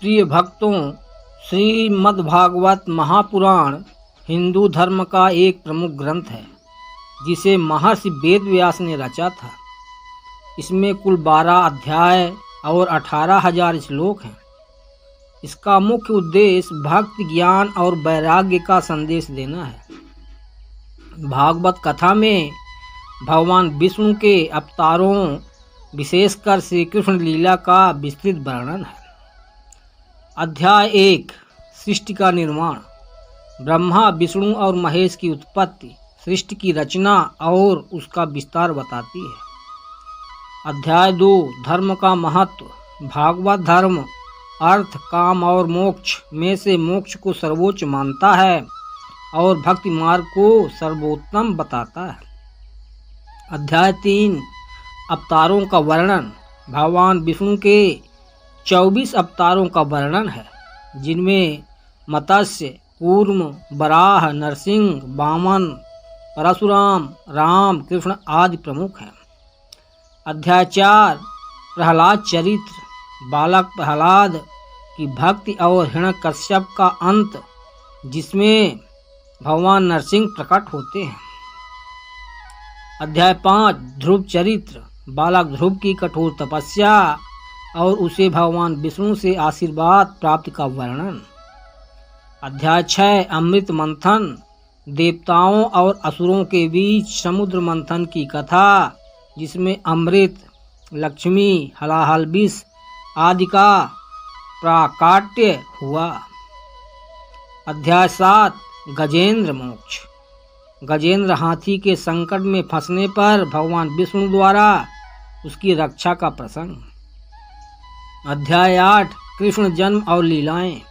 प्रिय भक्तों, श्रीमद्भागवत महापुराण हिंदू धर्म का एक प्रमुख ग्रंथ है जिसे महर्षि वेदव्यास ने रचा था। इसमें कुल 12 अध्याय और 18,000 श्लोक हैं। इसका मुख्य उद्देश्य भक्ति, ज्ञान और वैराग्य का संदेश देना है। भागवत कथा में भगवान विष्णु के अवतारों, विशेषकर श्री कृष्ण लीला का विस्तृत वर्णन है। अध्याय 1 सृष्टि का निर्माण। ब्रह्मा, विष्णु और महेश की उत्पत्ति, सृष्टि की रचना और उसका विस्तार बताती है। अध्याय 2 धर्म का महत्व। भागवत धर्म अर्थ, काम और मोक्ष में से मोक्ष को सर्वोच्च मानता है और भक्ति मार्ग को सर्वोत्तम बताता है। अध्याय 3 अवतारों का वर्णन। भगवान विष्णु के 24 अवतारों का वर्णन है, जिनमें मत्स्य, कूर्म, वराह, नरसिंह, वामन, परशुराम, राम, कृष्ण आदि प्रमुख हैं। अध्याय 4 प्रहलाद चरित्र। बालक प्रहलाद की भक्ति और हिरण्यकश्यप का अंत, जिसमें भगवान नरसिंह प्रकट होते हैं। अध्याय 5 ध्रुव चरित्र। बालक ध्रुव की कठोर तपस्या और उसे भगवान विष्णु से आशीर्वाद प्राप्ति का वर्णन। अध्याय 6 अमृत मंथन। देवताओं और असुरों के बीच समुद्र मंथन की कथा, जिसमें अमृत, लक्ष्मी, हलाहल विष आदि का प्राकाट्य हुआ। अध्याय 7 गजेंद्र मोक्ष। गजेंद्र हाथी के संकट में फंसने पर भगवान विष्णु द्वारा उसकी रक्षा का प्रसंग। अध्याय 8 कृष्ण जन्म और लीलाएं।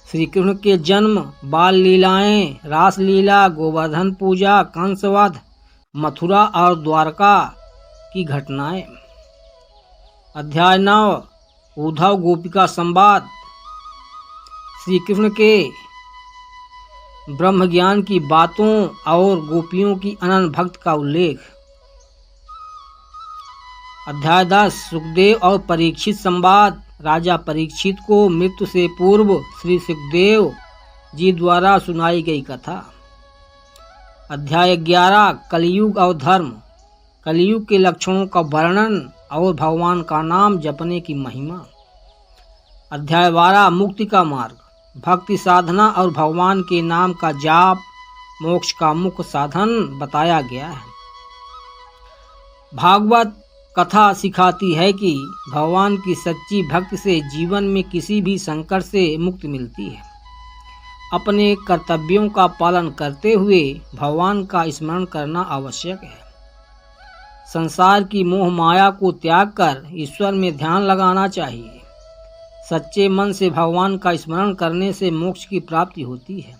श्री कृष्ण के जन्म, बाल लीलाएं, रास लीला, गोवर्धन पूजा, कंसवध, मथुरा और द्वारका की घटनाएं। अध्याय 9 उद्धव गोपिका संवाद। श्री कृष्ण के ब्रह्म ज्ञान की बातों और गोपियों की अनन्य भक्त का उल्लेख। अध्याय 10 सुखदेव और परीक्षित संवाद। राजा परीक्षित को मृत्यु से पूर्व श्री सुखदेव जी द्वारा सुनाई गई कथा। अध्याय 11 कलयुग और धर्म। कलयुग के लक्षणों का वर्णन और भगवान का नाम जपने की महिमा। अध्याय 12 मुक्ति का मार्ग। भक्ति साधना और भगवान के नाम का जाप मोक्ष का मुख्य साधन बताया गया है। भागवत कथा सिखाती है कि भगवान की सच्ची भक्ति से जीवन में किसी भी संकट से मुक्ति मिलती है। अपने कर्तव्यों का पालन करते हुए भगवान का स्मरण करना आवश्यक है। संसार की मोह माया को त्याग कर ईश्वर में ध्यान लगाना चाहिए। सच्चे मन से भगवान का स्मरण करने से मोक्ष की प्राप्ति होती है।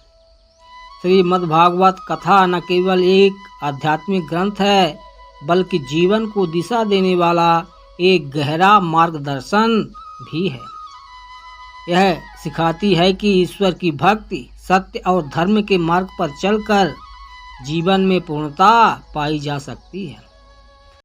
श्रीमद्भागवत कथा न केवल एक आध्यात्मिक ग्रंथ है, बल्कि जीवन को दिशा देने वाला एक गहरा मार्गदर्शन भी है। यह सिखाती है कि ईश्वर की भक्ति, सत्य और धर्म के मार्ग पर चलकर जीवन में पूर्णता पाई जा सकती है।